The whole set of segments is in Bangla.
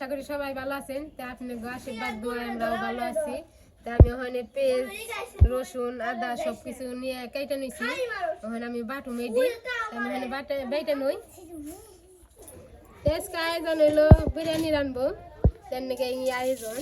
আশা করি সবাই ভালো আছেন। তা আপনার আশীর্বাদ দোয়া আমরাও ভালো আছি। তা আমি ওখানে পেঁয়াজ রসুন আদা সবকিছু নিয়ে কেটে নিয়েছি। ওখানে আমি বাটু মেডি আমি ওখানে বেটে নই। আজকে আয়োজন হইলো বিরিয়ানি রানবো, তার নাকি এই আয়োজন।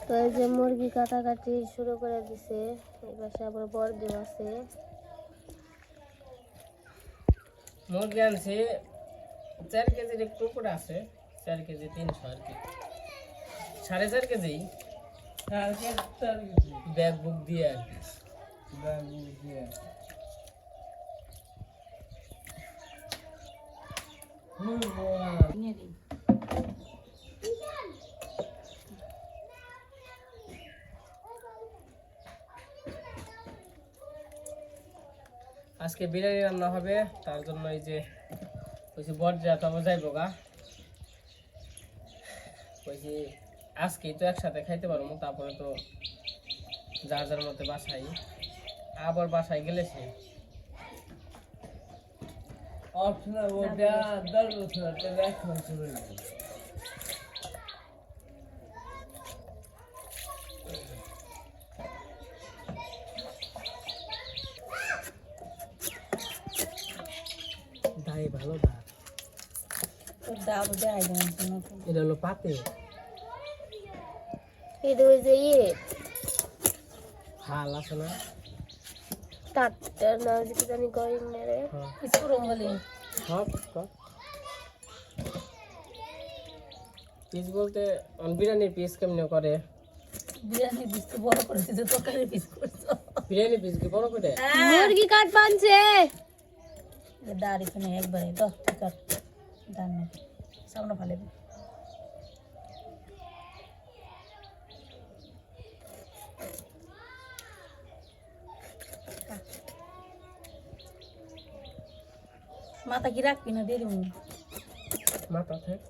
তো এই যে মুরগি কাটাকাটি শুরু করে দিছে, এই পাশে আবার বর্দিও আছে। মুরগি আনছে 4 কেজির একটু উপরে আছে, 4 কেজি 300 আর কি, 4.5 কেজি ব্যাগ বুক দিয়ে আর কি, ব্যাগ বুক দিয়ে আজকে বিরিয়ানি রান্না হবে। তার জন্য এই যে কইছি বরযাত্রী তো যাইবো গা, কইছি আজকেই তো একসাথে খাইতে পারবো, তারপরে তো যার যার মধ্যে বাসায়, আবার বাসায় গেলে সে দাই ভালো দা এটা হলো পাতে, এটা ওই যে হাল আছে না তারটা না যে কি জানি গরিব মেরে পিসপুরম বলে সব পিস বলতে বিরিয়ানির পিস কেমনে করে? বিরিয়ানি পিস তো বড় করে দিতে, তরকারি পিস করছো। বিরিয়ানি পিস কি বড় করে? মুরগি কাট বানছে দাঁড় এখানে একবারে 10 টাকা দাম না, সামনে ফেলে দে। মাথা কি রাখবি না দিয়ে দেবো? মাথা থাক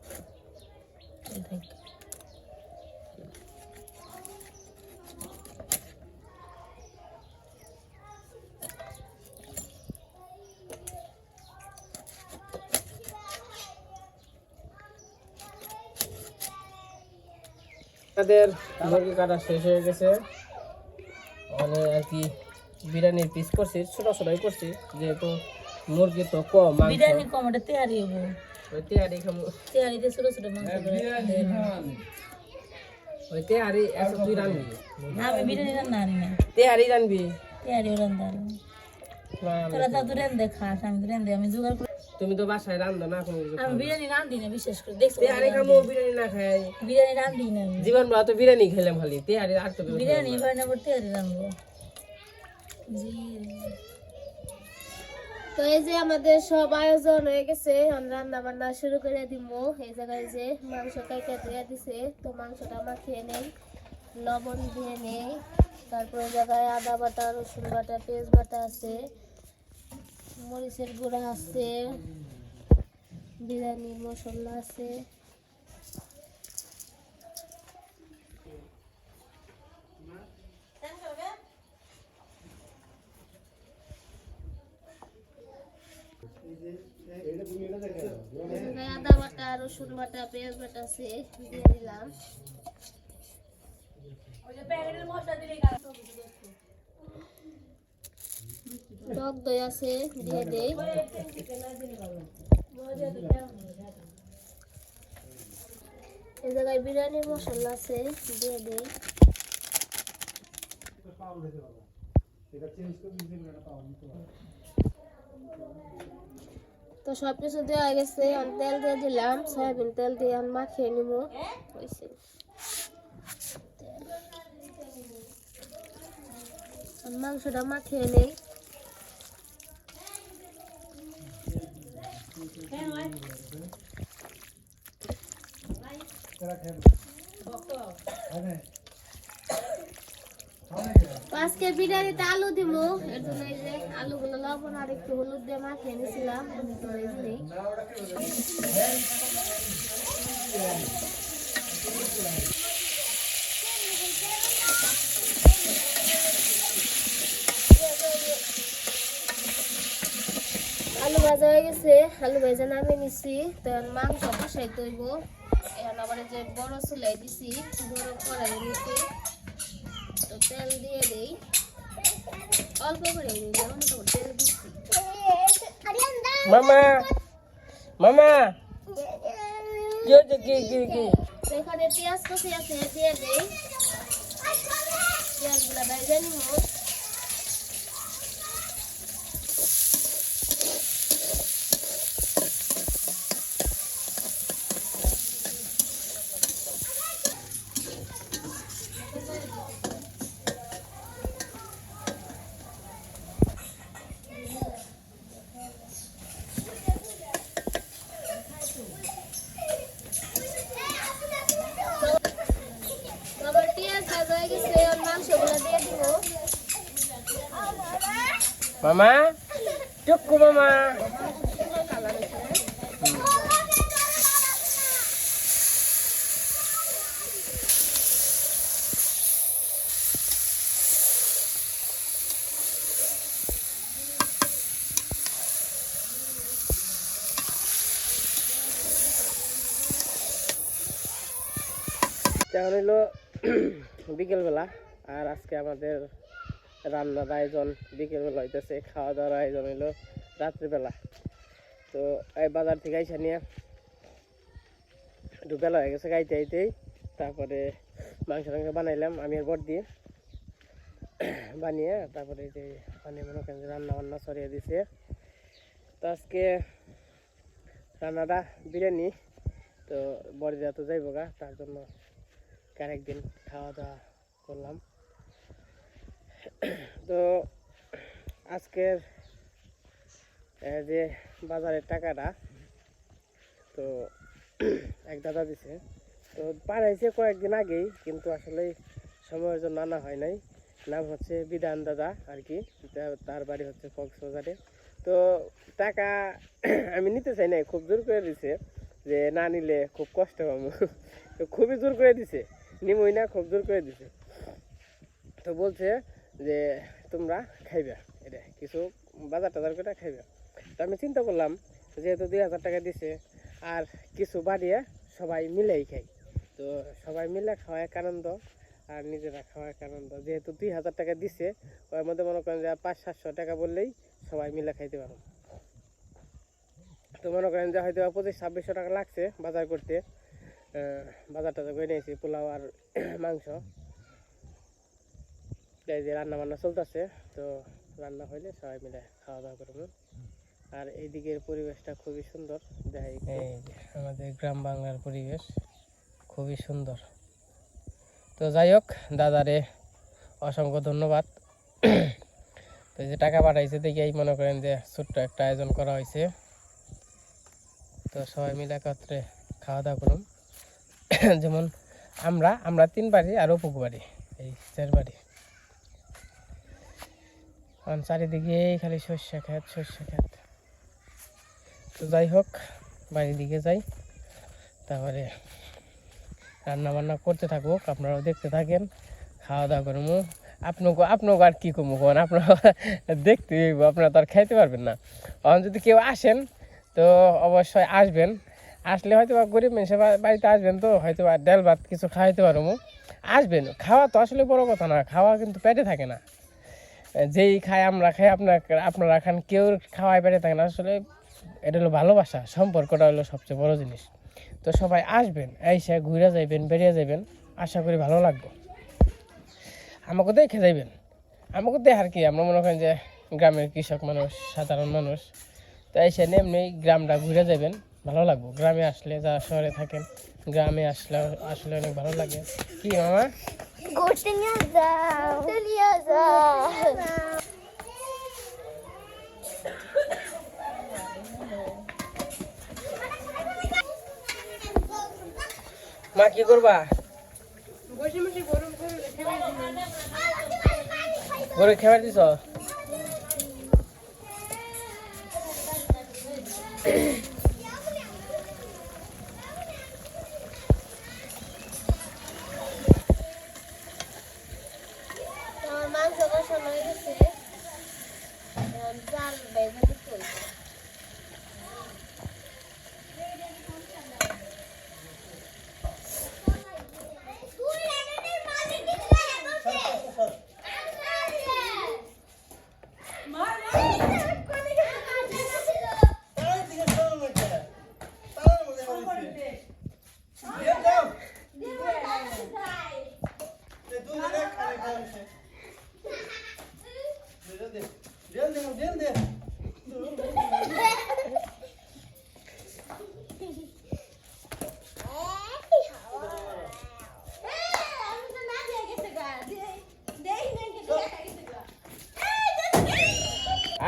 আমাদের মুরগি কাটা শেষ হয়ে গেছে। মানে আর কি বিরিয়ানির পিস করছি, ছোট ছোটই করছি, যেহেতু মুরগি তো কম, বিরিয়ানি কম, এটা তেহারি হবে। ওই তেহারি খামু, তেহারিতে ছোট ছোট মাংস করে ওই তেহারি এখন তুই রানবি না, আমি বিরিয়ানি রান্না আনি না, তেহারি রানবি। তেহারি রান্না তোরা যা তো রেন্দে খাস, আমি তো রেন্দে আমি জোগাড় করে। তুমি তো বাসায় রান্ধো না কোনো কিছু, আমি বিরিয়ানি রান্ধি না, বিশেষ করে দেখছো তেহারি খামু বিরিয়ানি না খাই, বিরিয়ানি রান্ধি না আমি। জীবন ভর তো বিরিয়ানি খেলাম খালি, তেহারি আর তো বিরিয়ানি এবার না তেহারি রান্ধবো। জি তো এই যে আমাদের সব আয়োজন হয়ে গেছে, আমরা রান্না বান্না শুরু করে দিব। এই জায়গায় যে মাংস কাইটা দিয়ে দিছে, তো মাংসটা মাখিয়ে নেই, লবণ দিয়ে নেই, তারপরে জায়গায় আদা বাটা রসুন বাটা পেঁয়াজ বাটা আছে, মরিচের গুঁড়া আছে, বিরিয়ানি মশলা আছে। আদা বাটা রসুন বাটা পেঁয়াজ বাটা আছে, দিয়ে দিলাম। টক দই আছে, দিয়ে দেই। এই জায়গায় বিরিয়ানির মশলা আছে, দিয়ে দেই। তো সবকিছু দেওয়া গেছে, তেল দিয়ে দিলাম, সয়াবিন তেল দিয়ে মাখিয়ে নিব। মাংসটা মাখিয়ে নেই। আজকে বিরিয়ানিতে আলু দিব, এর জন্য এই যে আলুগুলো লবণ আর একটু হলুদ দিয়ে মাখিয়ে নিয়েছিলাম। আলু ভাজা হয়ে গেছে, আলু ভাজা নামিয়ে নিচ্ছি। তো মাংস কষাই তৈব। এখন আবার যে বড় চুলাই দিছি, বড় কড়াই দিছি। তো তেল দিয়ে দেই, অল্প করে দিই, যেমন তো তেল দিচ্ছি। মামা মামা কি হচ্ছে? কি কি কি? তো এখানে পেঁয়াজ কষি আছে, দিয়ে দেই। পেঁয়াজগুলো ভেজে নিব। আবার পেঁয়াজ ভাজা হয়ে গেছে, আর মাংসগুলো দিয়ে দিব। মামা চুক্কু মামা এখন হইলো বিকেলবেলা, আর আজকে আমাদের রান্নার আয়োজন বিকেলবেলা হইতেছে, খাওয়া দাওয়ার আয়োজন হইলো রাত্রিবেলা। তো এই বাজার থেকে আইসা নিয়ে একটু বেলা হয়ে গেছে গাইতে আইতেই, তারপরে মাংস টাংস বানাইলাম আমি আর বর দিয়ে বানিয়ে, তারপরে এই যে মানে মনে করেন যে রান্না বান্না সরিয়ে দিছে। তো আজকে রান্নাটা বিরিয়ানি, তো বড়িরা তো যাইব গা, তার জন্য আরেকদিন খাওয়া দাওয়া করলাম। তো আজকের যে বাজারের টাকাটা তো এক দাদা দিছে, তো পাঠাইছে কয়েকদিন আগেই, কিন্তু আসলে সময়ের জন্য আনা হয় নাই। নাম হচ্ছে বিধান দাদা আর কি, তার বাড়ি হচ্ছে কক্সবাজারে। তো টাকা আমি নিতে চাই নাই, খুব জোর করে দিছে যে না নিলে খুব কষ্ট পাবো। তো খুবই জোর করে দিছে, নিমই না, খুব জোর করে দিছে। তো বলছে যে তোমরা খাইবা, এটা কিছু বাজার টাজার করে খাইবা। তো আমি চিন্তা করলাম যেহেতু 2000 টাকা দিছে, আর কিছু বাড়িয়ে সবাই মিলেই খাই। তো সবাই মিলে খাওয়া এক আনন্দ, আর নিজেরা খাওয়া এক আনন্দ। যেহেতু 2000 টাকা দিছে, ওর মধ্যে মনে করেন যে 500-700 টাকা বললেই সবাই মিলে খাইতে পারো। তো মনে করেন যে হয়তো 2500-2600 টাকা লাগছে বাজার করতে। বাজার টাজার করে নিয়েছি, পোলাও আর মাংস। এই যে রান্না বান্না চলতেছে, তো রান্না হইলে সবাই মিলে খাওয়া দাওয়া করবো। আর এইদিকের পরিবেশটা খুবই সুন্দর, দেখাই আমাদের গ্রাম বাংলার পরিবেশ খুবই সুন্দর। তো যাই হোক, দাদারে অসংখ্য ধন্যবাদ। তো এই যে টাকা পাঠাইছে দেখেই মনে করেন যে ছোট্ট একটা আয়োজন করা হয়েছে। তো সবাই মিলে একত্রে খাওয়া দাওয়া করুন। যেমন আমরা 3 বাড়ি আর অপুক বাড়ি, এই 4 বাড়ি। কারণ চারিদিকে খালি সর্ষে ক্ষেত সর্ষে ক্ষেত। তো যাই হোক, বাড়ির দিকে যাই, তারপরে রান্না বান্না করতে থাকুক, আপনারাও দেখতে থাকেন, খাওয়া দাওয়া করবো। আপনাকে আর কি কমু কোন, আপনারা দেখতে আপনারা তো আর খাইতে পারবেন না। এখন যদি কেউ আসেন তো অবশ্যই আসবেন, আসলে হয়তো বা গরিব মানুষের বাড়িতে আসবেন, তো হয়তো বা ডাল ভাত কিছু খাওয়াইতে পারবো। আসবেন, খাওয়া তো আসলে বড় কথা না, খাওয়া কিন্তু পেটে থাকে না। যেই খায় আমরা খাই, আপনারা খান, কেউ খাওয়াই পেটে থাকে না। আসলে এটা হলো ভালোবাসা, সম্পর্কটা হলো সবচেয়ে বড় জিনিস। তো সবাই আসবেন, এসে ঘুরে যাইবেন, বেরিয়ে যাইবেন, আশা করি ভালো লাগবে। আমাকে দেখে যাইবেন, আমাকে দেখার কি, আমরা মনে করেন যে গ্রামের কৃষক মানুষ, সাধারণ মানুষ। তো এসে এমনি গ্রামটা ঘুরে যাবেন, ভালো লাগবে। গ্রামে আসলে, যারা শহরে থাকেন, গ্রামে আসলে অনেক ভালো লাগে। কি মামা? ঘুরতে নিয়ে যাও। মা কি করবা? গরু খেবার দিছ? আমার মাংস কষানো হয়ে গেছে, এখন চাল বেজে নিতে হইছে।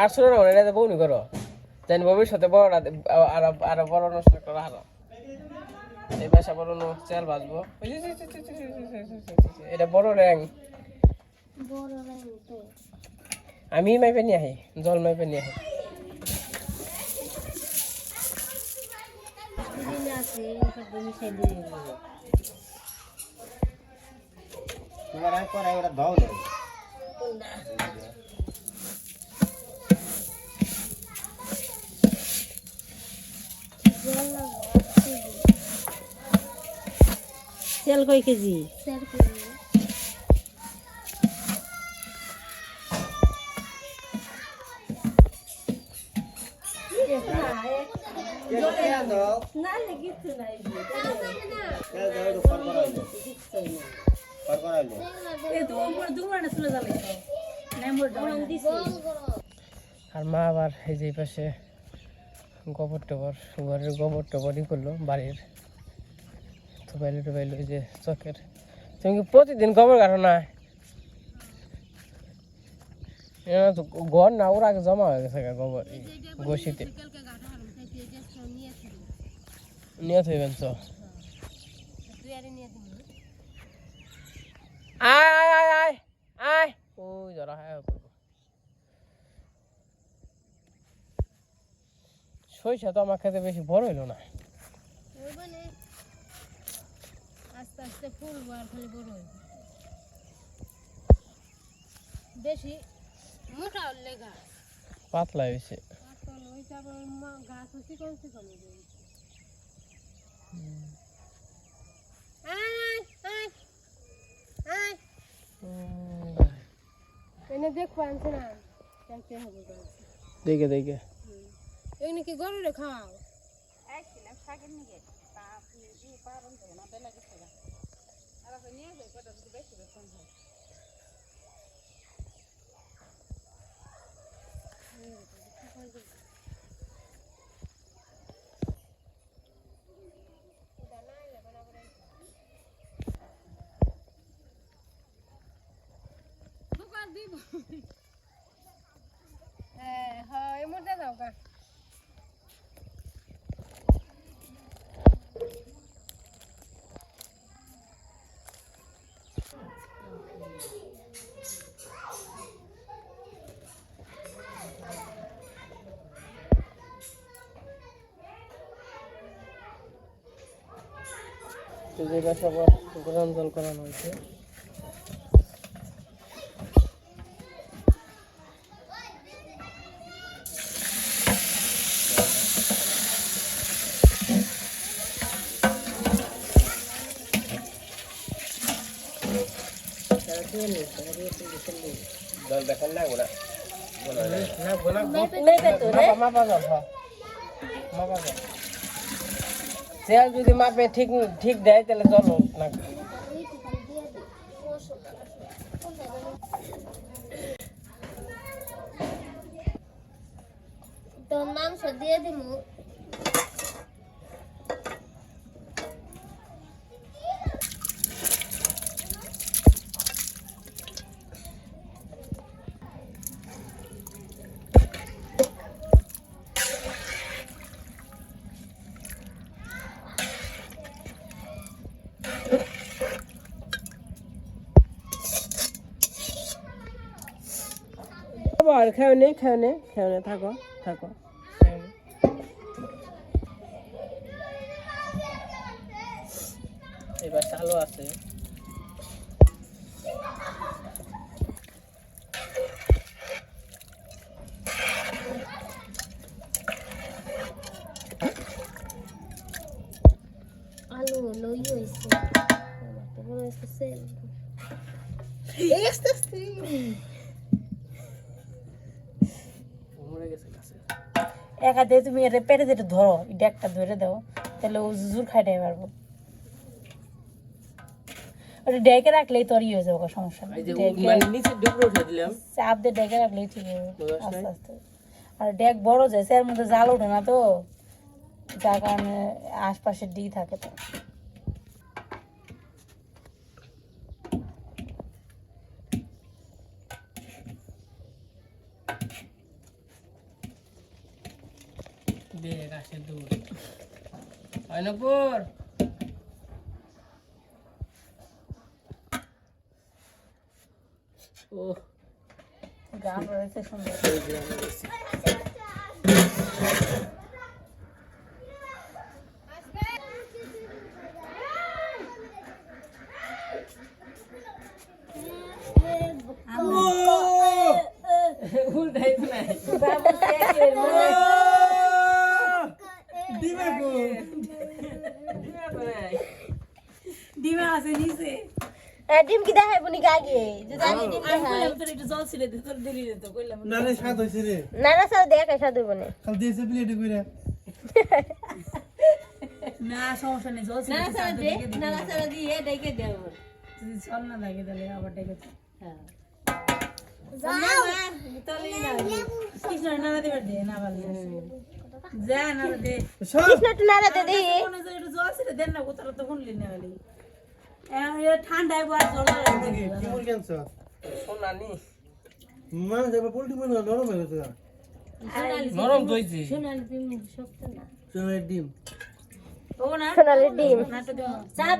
আর শোনো না, এটা বউনি করো জানি ভবিষ্যতে বড় আরো বড় নষ্ট করো আরো এই বাসা বড় চাল ভাজবো এটা বড় র্যাং বড় নাই তো আমি মাইপে নিয়ে আহি জল মাইপে নিয়ে আহি দিন আছে সব মিশাই দিয়ে তোমার আর করা ওটা দাও না জল লাগবে তেল কয় কেজি? স্যার করি না কিছু নাই চলে যাবে আর মা আবার এই যে পাশে গোবর টোবর ঘরের গোবর টোবরই করলো বাড়ির থুবাইলো টুবাইলো এই যে চকের তুমি কি প্রতিদিন গোবর কাটো না তো ঘর না ওর আগে জমা হয়ে গেছে গোবর গোসিতে নিয়ে থইবেন তো আয় আয় আয় আয় আয় ওই জরা হ্যাঁ করবো সইষা তো আমার খেতে বেশি বড় হইলো না আস্তে আস্তে ফুলবো আর খালি বড় হইব বেশি মোটা হলে গাছ পাতলা হয়েছে গাছ হচ্ছে কোন চিকন এনে দেখবো আনছে না দেখতে হবে দেখে দেখে এগুলো কি গরুরে খাওয়াও হ্যাঁ এর মধ্যে দাও গা তো যে গাছ আবার গরম জল করানো হয়েছে জল দেখান না ওরা তেল যদি মাপে ঠিক ঠিক দেয় তাহলে চলো না তো মাংস দিয়ে দিমু খাবার খেয়ে নে থাকো থাকো খেয়ে নে। এবার চালু আছে আলু হলো হয়েছে মনে হচ্ছে মরে গেছে গাছে এক হাতে তুমি এটা পেটে যেটা ধরো ডেকটা ধরে দাও তাহলে ও জুর খাইতে পারবো ওটা ডেকে রাখলেই তোর হয়ে যাবে কোনো সমস্যা নেই এই যে মানে নিচে ডুবরে উঠে দিলাম চাপ দিয়ে ডেকে রাখলেই ঠিক হবে বুঝাস নাই? আস্তে আস্তে আর ডেক বড় যায় এর মধ্যে জাল ওঠে না তো যার কারণে আশপাশে ডি থাকে তো দে গাছের দূর অয়নপুর ও গান রয়েছে সুন্দর এই গ্রামে গেছি উল্টাই তো নাই দিবে গো দিবে তো নাই ডিমে আছে নিচে ডিম কি দেখাই বুনি আগে যদি আমি ডিম আমি দেখাই কইলাম তোর একটু জল ছিলে দে তোর দিলি রে তো কইলাম না রে স্বাদ হয়েছে রে না না স্যার দেখাই সাধু বনে কাল দিয়েছে প্লেটে করে না সমস্যা নেই জল ছিলে না স্যার দে না স্যার দিয়ে ডেকে দেব যদি জল না লাগে তাহলে আবার ডেকে হ্যাঁ যাও কৃষ্ণ নাড়া দেবার দে না ভালো যা নাড়া দে কৃষ্ণ একটু নাড়াতে দেই মনে হয় একটু জল ছিলে দেন না কোথাও তো শুনলি না খালি ঠান্ডায় বল জল লাগে কি মুর ক্যান্সার সোনানি মা যাবে পোল্ট্রি মনে নরম হয়ে গেছে নরম দইছে সোনালি ডিম শক্ত না সোনার ডিম ও না সোনালি ডিম নাটো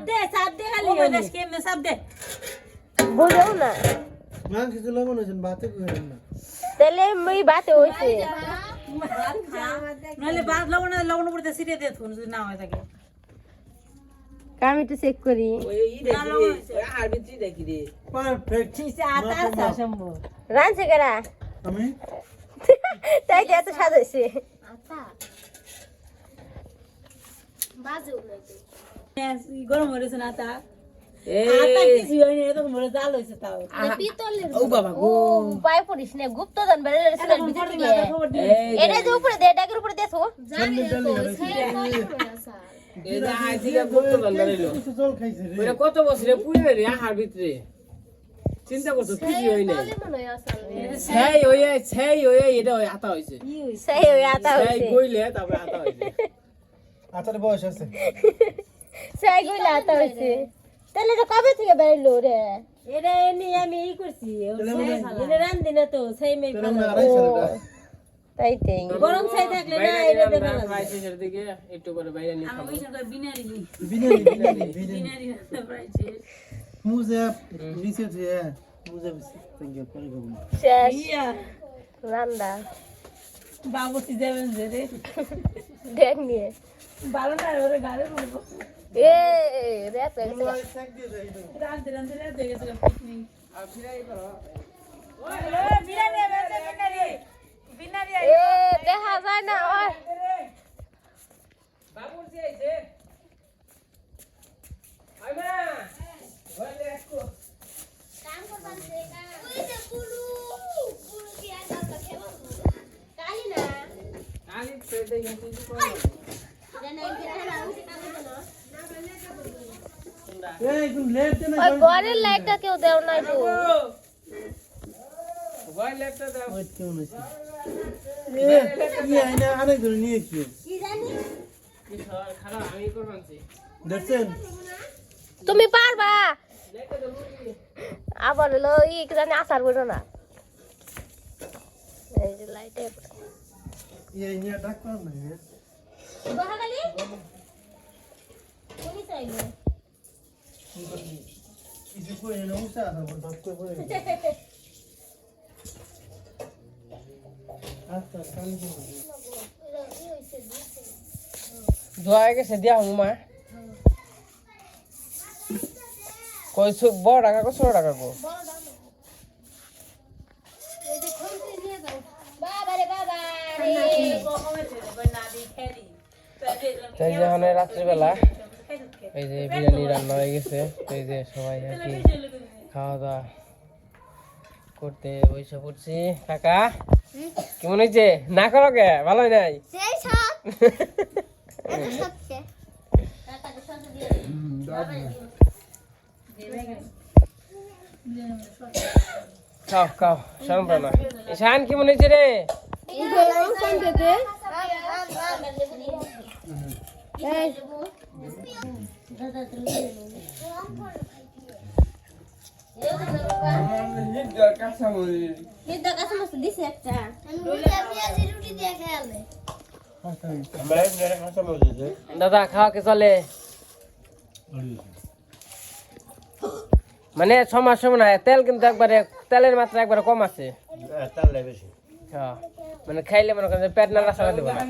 দে চাপ দে খালি ও দেশ কেমনে চাপ দে বুঝো না মা কিছু লবণ হয়েছে ভাতে করেন না তাহলে মই বাতে হইছে নালে বাদ লবণ পড়তে সিটে দে তুই যদি না হয় থাকে আমি একটু চেক করি ওই ই দেখি রে ওই আর ভিতরি দেখি রে পারফেক্ট আতা আছে সম্ভব রানছে কেরা আমি তাই যে এত স্বাদ হয়েছে গরম হয়েছে না আতা এই আতা কিছু হয়নি এত মরে জাল হয়েছে তাও ও বাবা ও পায়ে পড়িস না গুপ্তধন বেড়ে ছিল ভিতর থেকে এই এটা যে উপরে দে ডাকের উপরে দেখো এই যে আইজিকা করতে বান্দারিলো কিছু জল খাইছে রে ওরা কত বছরে পুইরে রে আহার ভিতরে চিন্তা করছো কিছু হই নাই সেই ওই এটা আতা হইছে সেই ওই আতা সেই হইছে কইলে তারপরে আতা হইছে আতার বয়স আছে সেই কইলা আতা হইছে তাহলে এটা কবে থেকে বেরলো রে এটা এনে আমি ই করছি এটা রান্ধি না তো সেই মেয়ে তোর আমরা আড়াই ছেলেটা তাই তাই গরম ছাই থাকলে না এটা দেবে না প্রাইসের দিকে একটু করে বাইরে নিয়ে আমি খাবো ওই সঙ্গে বিনারি বিনারি বিনারি প্রাইসে মুজে নিচে দিয়ে মুজে সঙ্গে করে গবন শেষ ইয়া রান্না বাবুতি যাবেন যে রে দেখ নিয়ে ভালো না ওরে গাড়ি বলবো এ রেপ রান্ধতে রান্ধতে গেছে পিকনিক আর ফিরাই করো বিনারি বিনারি বিনারি এ দেখা যায় না ওই বাবুর যে আইছে আইমা ওই দেখো কাম করবান সে কা ওই যে কুলু কুলু কি আর দাও খেবা কালি না কালি পেটে গেছে কি করব জানা কি না উঠে কাম করো এই তুমি লেট না ওই ঘরের লাইটটা কেউ দেও না তো ওই লেফটে দাও ওই কেউ নেই এই আইনা আরে ধরে নিয়ে কি কি জানি কি খারাপ আমি করবানছি দেখছেন তুমি পারবা লেফটে দাও মুরগি আবার হলো ই কি জানি আসার বইলো না এই যে লাইটে এই নিয়ে ডাক্তার না বহাগালি কোনি চাইলো কিছু কই না উসা না দক্তর কই আচ্ছা কাল কি ধোয়া হয়ে গেছে দিয়া হুমা কই সুখ বড় টাকা কো ছোট টাকা কো তাই যে এখন রাত্রিবেলা এই যে বিরিয়ানি রান্না হয়ে গেছে তো এই যে সবাই আর কি খাওয়া দাওয়া করতে বসে পড়ছি কাকা কেমন হয়েছে না করো কে ভালো নাই খাও খাও সম্পূর্ণ ঈশান কেমন হয়েছে রে দাদা খাওয়া কে চলে মানে সমস্যা না তেল কিন্তু একবারে তেলের মাত্রা একবারে কম আছে তার লাগে বেশি হ্যাঁ মানে খাইলে মনে করেন পেট না রাস্তা দেবো না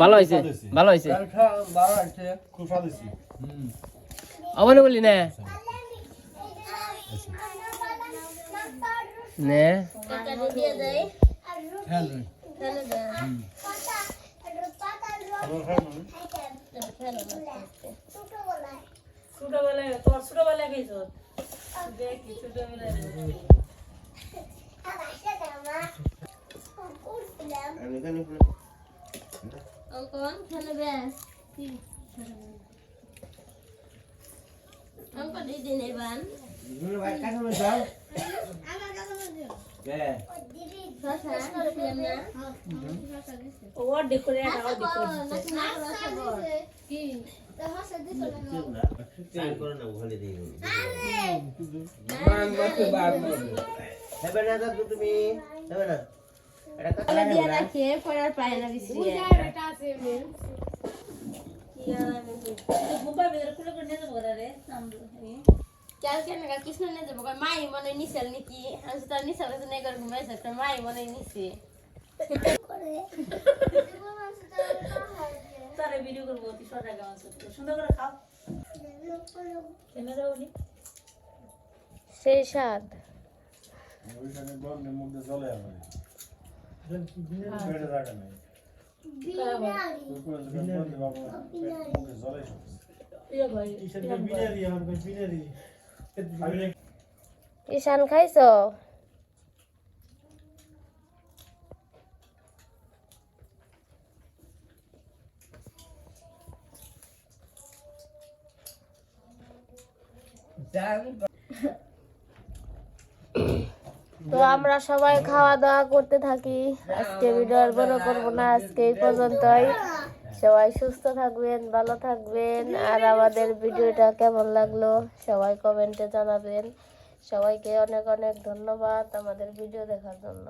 ভালো হয়েছে ভালো হয়েছে খুব স্বাদ হয়েছে আমার বলি না নে ছোটবেলায় তোর ছোটবেলায় খাইছো দেখি ছোটবেলায় ভাই কাছে মে যাও ও ডেকোরেট আও ডেকোরেট চাই করে না ভালো দিই হবে না দাদু তুমি হবে না এটা কাছে দিয়ে রাখে পড়ার পায় না বিশ্রী বুবা বের করে করে নিয়ে যাবো রে সামনে क्या कहने का किसने नहीं जब कोई माई मने निसल निकी हम तो निसल से नहीं कर घुमाई सकते माई मने निसे তারে ভিডিও করব অতি সদা গাওয়া সুন্দর করে খাও ক্যামেরা উনি সেই স্বাদ ওইখানে গরমের মধ্যে চলে আসে পেটে জায়গা নাই ইয়া ভাই ঈশান খাইছো তো আমরা সবাই খাওয়া দাওয়া করতে থাকি আজকে ভিডিও আর বড় করবো না আজকে এই পর্যন্তই সবাই সুস্থ থাকবেন ভালো থাকবেন আর আমাদের ভিডিওটা কেমন লাগলো সবাই কমেন্টে জানাবেন সবাইকে অনেক অনেক ধন্যবাদ আমাদের ভিডিও দেখার জন্য।